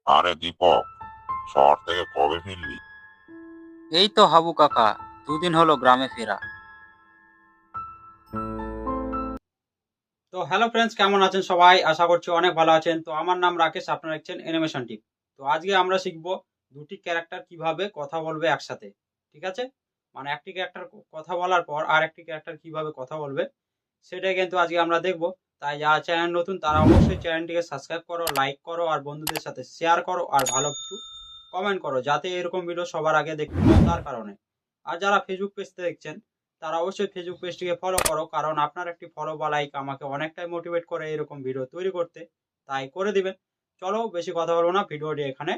আরে দীপক, শহর থেকে কবে ফিরলি? এই তো হাবু কাকা, দুদিন হলো গ্রামে ফেরা। তো হ্যালো ফ্রেন্ডস, কেমন আছেন সবাই? আশা করছি অনেক ভালো আছেন। তো আমার নাম রাকেশ, আপনারা দেখছেন অ্যানিমেশন টিপ। তো আজকে আমরা শিখবো দুটি ক্যারেক্টার কিভাবে কথা বলবে একসাথে। ঠিক আছে, মানে একটি ক্যারেক্টার কথা বলার পর আর একটি ক্যারেক্টার কিভাবে কথা বলবে সেটাই কিন্তু আজকে আমরা দেখবো। তাই যারা চ্যানেল নতুন তারা অবশ্যই চ্যানেলটিকে সাবস্ক্রাইব করো, লাইক করো আর বন্ধুদের সাথে শেয়ার করো আর ভালো কিছু কমেন্ট করো, যাতে এরকম ভিডিও সবার আগে দেখতে পাও তার কারণে। আর যারা ফেসবুক পেজতে দেখছেন তারা অবশ্যই ফেসবুক পেজটিকে ফলো করো, কারণ আপনার একটি ফলো বা লাইক আমাকে অনেকটাই মোটিভেট করে এরকম ভিডিও তৈরি করতে। তাই করে দিবেন। চলো বেশি কথা বলবো না, ভিডিওটি এখানে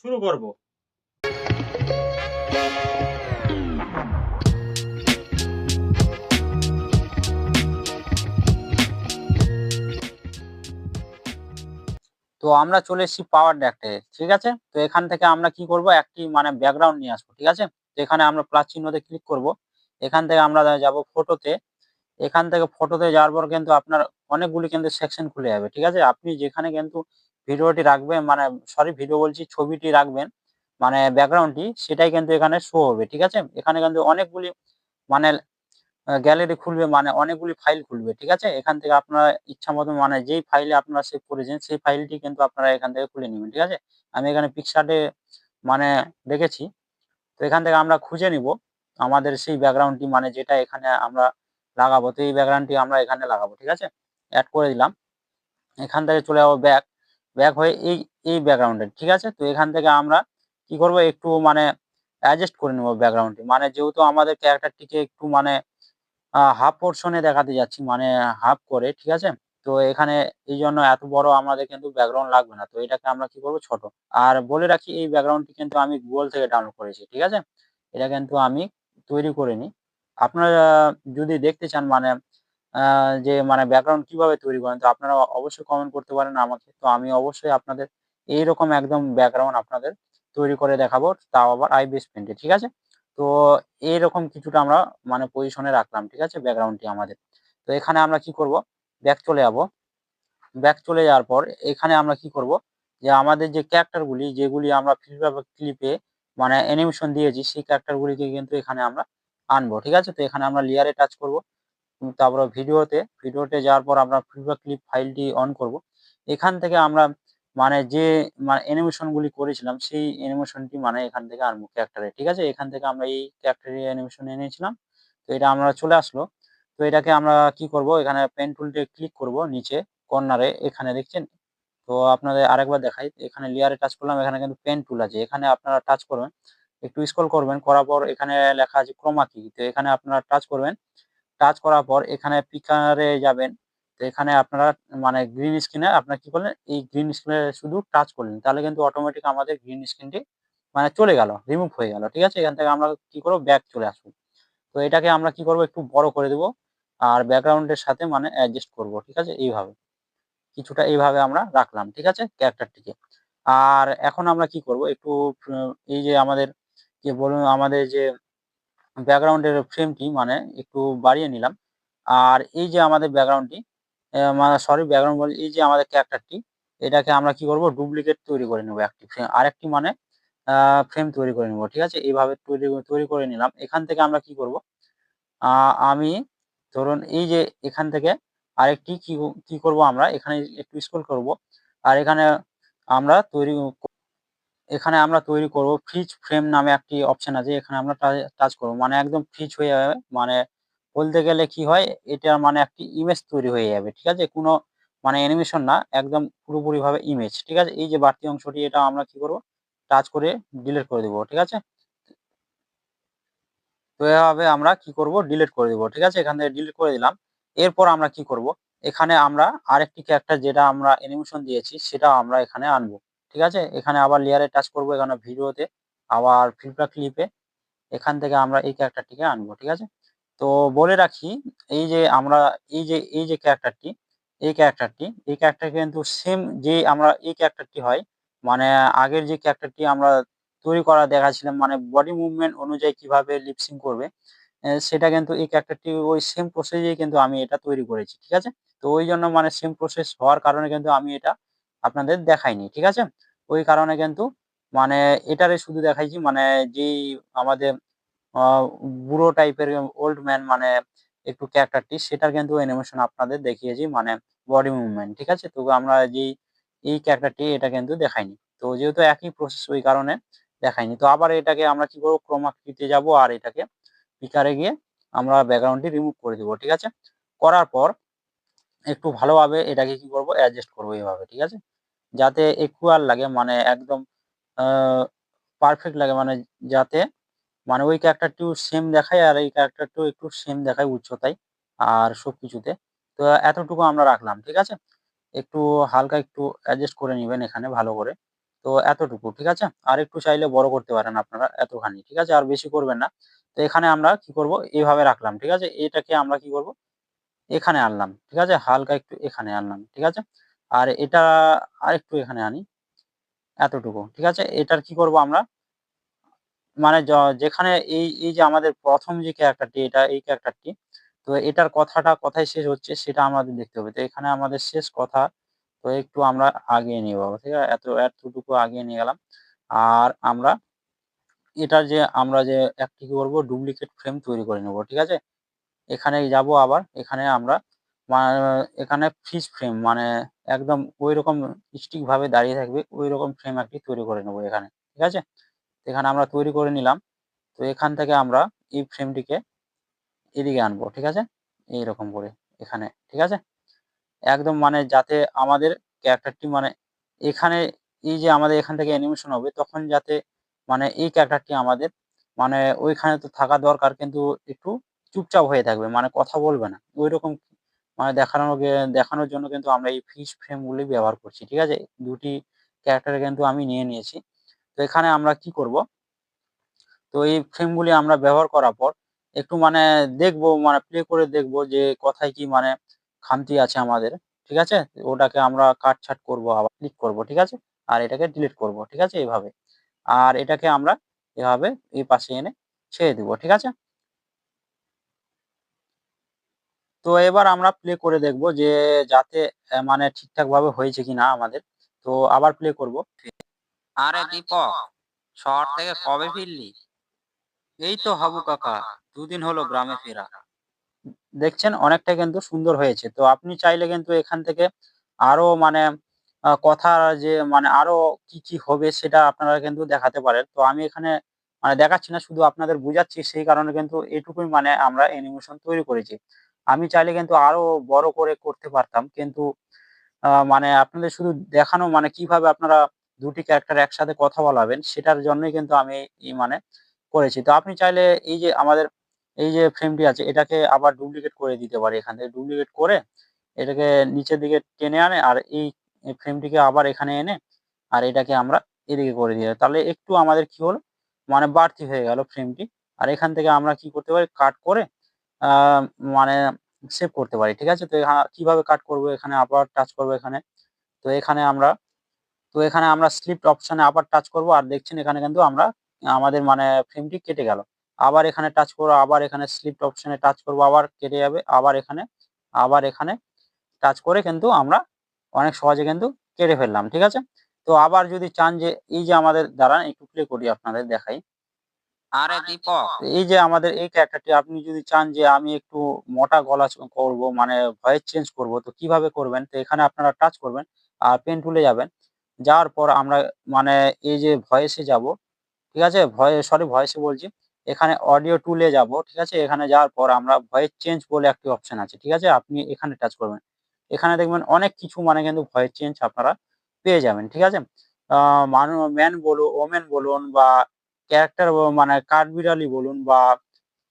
শুরু করব। তো আমরা চলে এসেছি পাওয়ার ড্যাক্টে। ঠিক আছে, তো এখান থেকে আমরা কি করব, একটি মানে ব্যাকগ্রাউন্ড নিয়ে আসবো। ঠিক আছে, তো এখানে আমরা প্লাস চিহ্নতে ক্লিক করব। এখান থেকে আমরা যাব ফটোতে। এখান থেকে ফটোতে যাওয়ার পর কিন্তু আপনার অনেকগুলি কিন্তু সেকশন খুলে যাবে। ঠিক আছে, আপনি যেখানে কিন্তু ভিডিওটি রাখবেন, মানে সরি ভিডিও বলছি, ছবিটি রাখবেন, মানে ব্যাকগ্রাউন্ডটি সেটাই কিন্তু এখানে শো হবে। ঠিক আছে, এখানে কিন্তু অনেকগুলি মানে গ্যালারি খুলবে, মানে অনেকগুলি ফাইল খুলবে। ঠিক আছে, এখান থেকে আপনারা ইচ্ছা মতো মানে যেই ফাইলে আপনারা সেভ করেছেন সেই ফাইলটি কিন্তু আপনারা এখান থেকে খুলে নেবেন। ঠিক আছে, আমি এখানে পিকচারে মানে রেখেছি। তো এখান থেকে আমরা খুঁজে নিব আমাদের সেই ব্যাকগ্রাউন্ডটি, মানে যেটা এখানে আমরা লাগাবো। তো এই ব্যাকগ্রাউন্ডটি আমরা এখানে লাগাবো। ঠিক আছে, অ্যাড করে দিলাম। এখান থেকে চলে যাবো ব্যাক। ব্যাক হয়ে এই ব্যাকগ্রাউন্ডে। ঠিক আছে, তো এখান থেকে আমরা কি করব, একটু মানে অ্যাডজাস্ট করে নেব ব্যাকগ্রাউন্ডটি, মানে যেহেতু আমাদের ক্যারেক্টারটিকে একটু মানে হাফ পোর্শনে দেখাতে যাচ্ছি, মানে হাফ করে। ঠিক আছে, তো এখানে এই জন্য এত বড় আমাদের কিন্তু ব্যাকগ্রাউন্ড লাগবে না। তো এটাকে আমরা কি করব, ছোট। আর বলে রাখি এই ব্যাকগ্রাউন্ডটি কিন্তু আমি গুগল থেকে ডাউনলোড করেছি। ঠিক আছে, এটা কিন্তু আমি তৈরি করিনি। আপনারা যদি দেখতে চান মানে যে মানে ব্যাকগ্রাউন্ড কিভাবে তৈরি করেন, তো আপনারা অবশ্যই কমেন্ট করতে পারেন আমাকে। তো আমি অবশ্যই আপনাদের এইরকম একদম ব্যাকগ্রাউন্ড আপনাদের তৈরি করে দেখাবো, তাও আবার আইবিএস পেন্টে। ঠিক আছে, তো এইরকম কিছুটা আমরা মানে পজিশনে রাখলাম। ঠিক আছে, ব্যাকগ্রাউন্ডটি আমাদের। তো এখানে আমরা কি করব, ব্যাক চলে যাব। ব্যাক চলে যাওয়ার পর এখানে আমরা কি করব, যে আমাদের যে ক্যারেক্টার গুলি যেগুলি আমরা ক্লিপে মানে অ্যানিমেশন দিয়েছি সেই ক্যারেক্টার গুলিকে কিন্তু এখানে আমরা আনবো। ঠিক আছে, তো এখানে আমরা লেয়ারে টাচ করব। তারপরে ভিডিওতে যাওয়ার পর আমরা ফিডব্যাক ক্লিপ ফাইলটি অন করব। এখান থেকে আমরা মানে যে মানে অ্যানিমেশন গুলি করেছিলাম সেই অ্যানিমেশনটি মানে এখান থেকে আনবো ক্যারেক্টারে। ঠিক আছে, এখান থেকে আমরা এই ক্যারেক্টারের অ্যানিমেশন এনেছিলাম। তো এটা আমরা চলে আসলো। তো এটাকে আমরা কি করব, এখানে পেন টুলটি ক্লিক করব নিচে কর্নারে, এখানে দেখছেন। তো আপনাদের আরেকবার দেখাই, এখানে লেয়ারে টাচ করলাম, এখানে কিন্তু পেন টুল আছে, এখানে আপনারা টাচ করবেন। একটু স্ক্রল করবেন, করার পর এখানে লেখা আছে ক্রোমা কি। তো এখানে আপনারা টাচ করবেন। টাচ করার পর এখানে পিকারে যাবেন। তো এখানে আপনারা মানে গ্রিন স্ক্রিনে আপনারা কি করলেন, এই গ্রিন স্ক্রিনে শুধু টাচ করলেন, তাহলে কিন্তু অটোমেটিক আমাদের গ্রিন স্ক্রিনটি মানে চলে গেল, রিমুভ হয়ে গেল। ঠিক আছে, এখান থেকে আমরা কি করব, ব্যাক চলে আসবো। তো এটাকে আমরা কি করব, একটু বড় করে দেব আর ব্যাকগ্রাউন্ডের সাথে মানে অ্যাডজাস্ট করব। ঠিক আছে, এইভাবে কিছুটা এইভাবে আমরা রাখলাম। ঠিক আছে, ক্যারেক্টারটিকে। আর এখন আমরা কি করব, একটু এই যে আমাদের যে বলুন আমাদের যে ব্যাকগ্রাউন্ডের ফ্রেমটি মানে একটু বাড়িয়ে নিলাম। আর এই যে আমাদের ব্যাকগ্রাউন্ডটি মানে সরি ব্যাকগ্রাউন্ড বলি, এই যে আমাদের ক্যারেক্টারটি, এটাকে আমরা কি করব, ডুপ্লিকেট তৈরি করে নেব, একটি ফ্রেম আরেকটি মানে ফ্রেম তৈরি করে নেব। ঠিক আছে, এইভাবে তৈরি করে নিলাম। এখান থেকে আমরা কি করব, আমি ধরুন এই যে এখান থেকে আরেকটি কি করব, আমরা এখানে একটু স্ক্রল করব। আর এখানে আমরা তৈরি করব ফ্রিজ ফ্রেম নামে একটি অপশন আছে, এখানে আমরা টাচ করব, মানে একদম ফ্রিজ হয়ে যাবে। মানে বলতে গেলে কি হয়, এটা মানে একটি ইমেজ তৈরি হয়ে যাবে। ঠিক আছে, কোনো মানে অ্যানিমেশন না, একদম পুরোপুরি ভাবে ইমেজ। ঠিক আছে, এই যে বাড়তি অংশটি এটা আমরা কি করব, টাচ করে ডিলিট করে দেবো। ঠিক আছে, তো এভাবে আমরা কি করব, ডিলিট করে দেবো। ঠিক আছে, এখান থেকে ডিলিট করে দিলাম। এরপর আমরা কি করব, এখানে আমরা আরেকটি ক্যারেক্টার যেটা আমরা অ্যানিমেশন দিয়েছি সেটা আমরা এখানে আনবো। ঠিক আছে, এখানে আবার লেয়ারে টাচ করব, এখানে ভিডিওতে আবার ফিল্টার ক্লিপে এখান থেকে আমরা এই ক্যারেক্টারটিকে আনবো। ঠিক আছে, তো বলে রাখি এই যে আমরা এই যে ক্যারেক্টারটি কিন্তু সেম যে আমরা এই ক্যারেক্টারটি হয়, মানে আগের যে ক্যারেক্টারটি আমরা তৈরি করা দেখাচ্ছিলাম, মানে বডি মুভমেন্ট অনুযায়ী কিভাবে লিপসিং করবে, সেটা কিন্তু এই ক্যারেক্টারটি ওই সেম প্রসেসেই কিন্তু আমি এটা তৈরি করেছি। ঠিক আছে, তো ওই জন্য মানে সেম প্রসেস হওয়ার কারণে কিন্তু আমি এটা আপনাদের দেখাইনি। ঠিক আছে, ওই কারণে কিন্তু মানে এটারে শুধু দেখাইছি, মানে যেই আমাদের বুড়ো টাইপের ওল্ড ম্যান মানে একটু ক্যারেক্টারটি, সেটার কিন্তু অ্যানিমেশন আপনাদের দেখিয়েছি, মানে বডি মুভমেন্ট, ঠিক আছে? তো আমরা যেই এই ক্যারেক্টারটি এটা কিন্তু দেখাইনি। তো যেহেতু একই প্রসেস ওই কারণে দেখাইনি। তো আবার এটাকে আমরা কি করব, ক্রোমা কিতে যাব আর এটাকে পিকারে গিয়ে আমরা ব্যাকগ্রাউন্ডটি রিমুভ করে দিব, ঠিক আছে? করার পর একটু ভালোভাবে এটাকে কি করব, অ্যাডজাস্ট করব এভাবে, ঠিক আছে? যাতে ইকুয়াল লাগে, মানে একদম আ পারফেক্ট লাগে, মানে যাতে মানে ওই ক্যারেক্টারটিও সেম দেখায় আর এই ক্যারেক্টারটিও একটু সেম দেখায় উচ্চতায় আর সবকিছুতে। তো এতটুকু আমরা রাখলাম, ঠিক আছে? একটু হালকা একটু অ্যাডজাস্ট করে নিবেন এখানে ভালো করে। তো এতটুকু, ঠিক আছে? আর একটু চাইলে বড় করতে পারেন আপনারা এতখানি, ঠিক আছে? আর বেশি করবেন না। তো এখানে আমরা কি করব, এভাবে রাখলাম, ঠিক আছে? এটাকে আমরা কি করব, এখানে আনলাম, ঠিক আছে? হালকা একটু এখানে আনলাম, ঠিক আছে? আর এটা আরেকটু এখানে আনি, এতটুকু, ঠিক আছে? এটার কি করব আমরা, মানে যেখানে এই যে আমাদের ১ম যে ক্যারেক্টারটি, এই ক্যারেক্টারটি, তো এটার কথাটা কোথায় শেষ হচ্ছে সেটা আমাদের দেখতে হবে। তো এখানে আমাদের শেষ কথা, তো একটু আমরা আগিয়ে নিয়ে যাবো, ঠিক আছে? এতটুকু আগিয়ে নিয়ে গেলাম। আর আমরা এটার যে আমরা যে একটি কি করব, ডুপ্লিকেট ফ্রেম তৈরি করে নেব, ঠিক আছে? এখানে যাব আবার, এখানে আমরা মা এখানে ফ্রিজ ফ্রেম, মানে একদম ঐরকম স্টিক ভাবে দাঁড়িয়ে থাকবে, ঐরকম ফ্রেম একটি তৈরি করে নেব এখানে, ঠিক আছে? এখানে আমরা তৈরি করে নিলাম। তো এখান থেকে আমরা এই ফ্রেমটিকে এদিকে আনবো, ঠিক আছে? এইরকম করে এখানে, ঠিক আছে? একদম মানে যাতে আমাদের ক্যারেক্টারটি মানে এখানে এই যে আমাদের এখান থেকে অ্যানিমেশন হবে তখন যাতে মানে এই ক্যারেক্টারটি আমাদের মানে ওইখানে তো থাকা দরকার, কিন্তু একটু চুপচাপ হয়ে থাকবে, মানে কথা বলবে না। ঐরকম মানে দেখানোর জন্য কিন্তু আমরা এই ফ্রিজ ফ্রেম গুলি ব্যবহার করছি, ঠিক আছে? ২ টি ক্যারেক্টার কিন্তু আমি নিয়ে নিয়েছি। তো এখানে আমরা কি করব, তো এই ফ্রেমগুলি আমরা ব্যবহার করার পর একটু মানে দেখবো, মানে প্লে করে দেখবো যে কোথায় কি মানে খামতি আছে আমাদের, ঠিক আছে? ওটাকে আমরা কাটছাঁট করবো, আবার ক্লিক করব, ঠিক আছে? আর এটাকে ডিলিট করব, ঠিক আছে? এভাবে। আর এটাকে আমরা এভাবে এই পাশে এনে ছেড়ে দিব, ঠিক আছে? তো এবার আমরা প্লে করে দেখব যে যাতে মানে ঠিকঠাকভাবে হয়েছে কিনা আমাদের। তো আবার প্লে করব। আরে দীপক, শহর থেকে কবে ফিরলি? এই তো হাবু কাকা, ২ দিন হলো গ্রামে ফেরা। দেখছেন অনেকটাই কিন্তু সুন্দর হয়েছে। তো আপনি চাইলে কিন্তু এখান থেকে আরো মানে কথা যে মানে আরো কি হবে সেটা আপনারা কিন্তু দেখাতে পারেন। তো আমি এখানে মানে দেখাচ্ছি না, শুধু আপনাদের বুঝাচ্ছি, সেই কারণে কিন্তু এটুকুই মানে আমরা অ্যানিমেশন তৈরি করেছি। আমি চাইলে কিন্তু আরো বড় করে করতে পারতাম। কিন্তু মানে আপনাদের শুধু দেখানো, মানে কিভাবে আপনারা ২ টি ক্যারেক্টার একসাথে কথা বলাবেন সেটার জন্যই কিন্তু আমি মানে করেছি। তো আপনি চাইলে এই যে আমাদের এই যে ফ্রেমটি আছে এটাকে আবার ডুপ্লিকেট করে দিতে পারি। এখান থেকে ডুপ্লিকেট করে এটাকে নিচের দিকে টেনে আনে আর এই ফ্রেমটিকে আবার এখানে এনে আর এটাকে আমরা এদিকে করে দিই। তাহলে একটু আমাদের কি হলো, মানে বাড়তি হয়ে গেল ফ্রেমটি। আর এখান থেকে আমরা কি করতে পারি, কাট করে আ মানে সেভ করতে পারি। ঠিক আছে? তো কিভাবে কাট করব, এখানে আবার টাচ করব এখানে। তো এখানে আমরা স্লিপড অপশন এ আবার টাচ করব আর দেখছেন এখানে কিন্তু আমরা আমাদের মানে ফ্রেমটি কেটে গেল। আবার এখানে টাচ করব, আবার এখানে স্লিপড অপশন এ টাচ করব, আবার কেটে যাবে। আবার এখানে টাচ করে কিন্তু আমরা অনেক সহজে কিন্তু কেটে ফেললাম। ঠিক আছে? তো আবার যদি চান যে এই যে আমাদের দাঁড়ান একটু প্লে করি আপনাদের দেখাই। আরে দীপক, এই যে আমাদের এই ক্যারেক্টারটি আপনি যদি চান যে আমি একটু মোটা গলা করব, মানে ভয়েস চেঞ্জ করব, তো কিভাবে করবেন? তো এখানে আপনারা টাচ করবেন আর পেন টুলে যাবেন। যাওয়ার পর আমরা মানে এই যে ভয়েসে যাব, ঠিক আছে? ভয়েসে বলছি। এখানে অডিও টুলে যাব, ঠিক আছে? এখানে যাওয়ার পর আমরা ভয়েস চেঞ্জ বলে একটি অপশন আছে, ঠিক আছে? আপনি এখানে টাচ করবেন। এখানে দেখবেন অনেক কিছু মানে কিন্তু ভয়েস চেঞ্জ আপনারা পেয়ে যাবেন, ঠিক আছে? আ ম্যান বলুন, ওমেন বলুন বা ক্যারেক্টার মানে কাঠবিড়ালি বলুন বা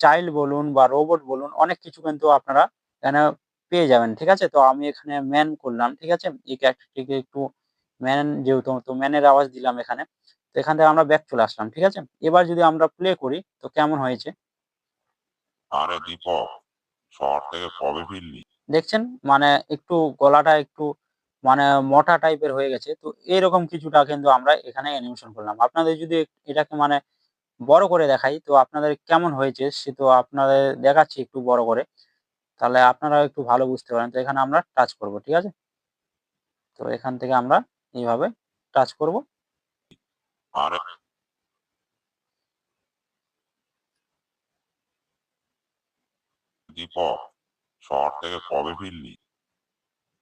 চাইল্ড বলুন বা রোবট বলুন, অনেক কিছু কিন্তু আপনারা এখানে পেয়ে যাবেন, ঠিক আছে? তো আমি এখানে ম্যান করলাম, ঠিক আছে? এই ক্যারেক্টারটিকে একটু ম্যান যেহেতু, তো ম্যানের আওয়াজ দিলাম এখানে। তো এখান থেকে আমরা ব্যাক চলে আসলাম, ঠিক আছে? এবার যদি আমরা প্লে করি তো কেমন হয়েছে? আরে দীপক, শহর থেকে কবে ফিরলি? দেখছেন? মানে একটু গলাটা একটু মানে মোটা টাইপের হয়ে গেছে। তো এরকম কিছুটা কিন্তু আমরা এখানে অ্যানিমেশন করলাম। আপনাদের যদি এটাকে মানে বড় করে দেখাই তো আপনাদের কেমন হয়েছে সে তো আপনাদের দেখাচ্ছি একটু বড় করে। তাহলে আপনারাও একটু ভালো বুঝতে পারেন। তো এখানে আমরা টাচ করব, ঠিক আছে? তো এখান থেকে আমরা এইভাবে টাচ করব। আরে দীপক, শহর থেকে কবে ফিরলি?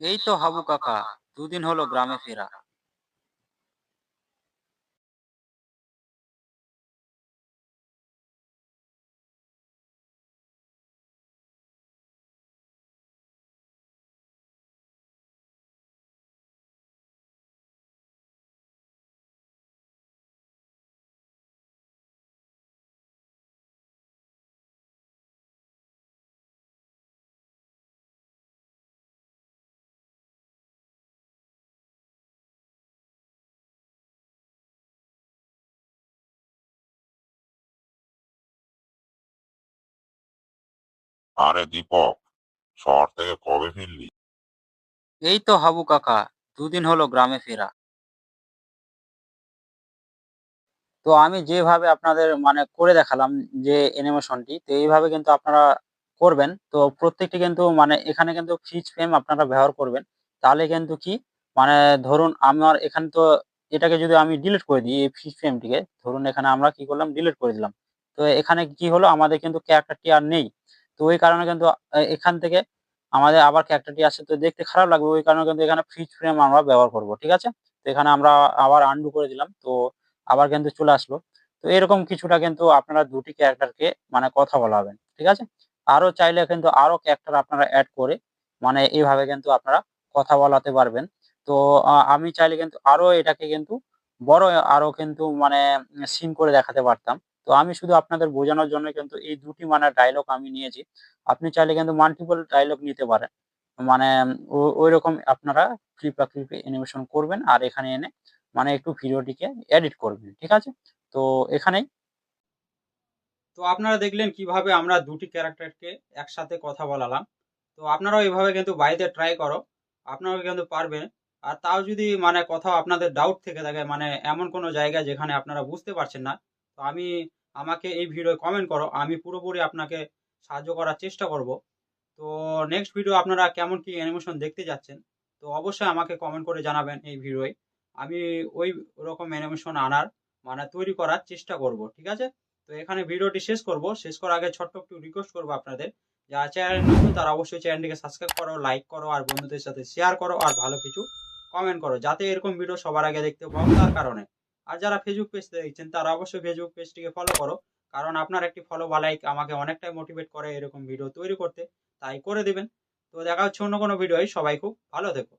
এই তো হাবু কাকা, দুদিন হলো গ্রামে ফেরা। আরে দীপক, শহর থেকে কবে ফিরলি? এই তো হাবু কাকা, দুদিন হলো গ্রামে ফেরা। তো আমি যেভাবে আপনাদের মানে করে দেখালাম যে অ্যানিমেশনটি, তো এইভাবে কিন্তু আপনারা করবেন। তো প্রত্যেকটি কিন্তু মানে এখানে কিন্তু ফ্রিজ ফ্রেম আপনারা ব্যবহার করবেন। তাহলে কিন্তু কি মানে ধরুন আমার এখানে তো এটাকে যদি আমি ডিলিট করে দিই এই ফ্রিজ ফ্রেমটিকে, ধরুন এখানে আমরা কি করলাম ডিলিট করে দিলাম। তো এখানে কি হলো আমাদের কিন্তু ক্যারেক্টারটি আর নেই। তো ওই কারণে কিন্তু এখান থেকে আমাদের আবার ক্যারেক্টারটি আসছে তো দেখতে খারাপ লাগবে। ওই কারণে কিন্তু এখানে ফ্রিজ ফ্রেম আমরা ব্যবহার করব। ঠিক আছে? তো এখানে আমরা আবার আনডু করে দিলাম। তো আবার কিন্তু চলে আসলো। তো এরকম কিছুটা কিন্তু আপনারা ২ টি ক্যারাক্টারকে মানে কথা বলাবেন। ঠিক আছে? আরো চাইলে কিন্তু আরো ক্যারাক্টার আপনারা এড করে মানে এভাবে কিন্তু আপনারা কথা বলাতে পারবেন। তো আমি চাইলে কিন্তু আরো এটাকে কিন্তু বড় আরো কিন্তু মানে সিন করে দেখাতে পারতাম। তো আমি শুধু আপনাদের বোঝানোর জন্য কিন্তু এই ২ টি মানে ডায়ালগ আমি নিয়েছি। আপনি চাইলে কিন্তু মাল্টিপল ডায়ালগ নিতে পারেন। মানে ঐরকম আপনারা ক্লিপা-ক্লিপি অ্যানিমেশন করবেন আর এখানে এনে মানে একটু ভিডিওটিকে এডিট করবেন। ঠিক আছে? তো এখানেই তো আপনারা দেখলেন কিভাবে আমরা ২ টি ক্যারাক্টারকে একসাথে কথা বলালাম। তো আপনারাও এভাবে কিন্তু বাড়িতে ট্রাই করো। আপনারাও কিন্তু পারবেন। আর তাও যদি মানে কোথাও আপনাদের ডাউট থেকে থাকে মানে এমন কোনো জায়গা যেখানে আপনারা বুঝতে পারছেন না, তো আমাকে এই ভিডিওয় কমেন্ট করো। আমি পুরোপুরি আপনাকে সাহায্য করার চেষ্টা করব। তো নেক্সট ভিডিও আপনারা কেমন কি অ্যানিমেশন দেখতে যাচ্ছেন, তো অবশ্যই আমাকে কমেন্ট করে জানাবেন এই ভিডিওয়। আমি ওই রকম অ্যানিমেশন আনার মানে তৈরি করার চেষ্টা করব। ঠিক আছে? তো এখানে ভিডিওটি শেষ করব। শেষ করার আগে ছোট্ট একটু রিকোয়েস্ট করব আপনাদের। যারা চ্যানেলে নতুন তারা অবশ্যই চ্যানেলটিকে সাবস্ক্রাইব করো, লাইক করো আর বন্ধুদের সাথে শেয়ার করো আর ভালো কিছু কমেন্ট করো। যাতে এরকম ভিডিও সবার আগে দেখতে পাও তার কারণে। আর যারা ফেসবুক পেজ থেকে দেখছেন তারা অবশ্যই ফেসবুক পেজটিকে ফলো করো। কারণ আপনার একটি ফলো বা লাইক আমাকে অনেকটাই মোটিভেট করে এরকম ভিডিও তৈরি করতে। তাই করে দিবেন। তো দেখা হচ্ছে অন্য কোনো ভিডিওয়। সবাই খুব ভালো থেকো।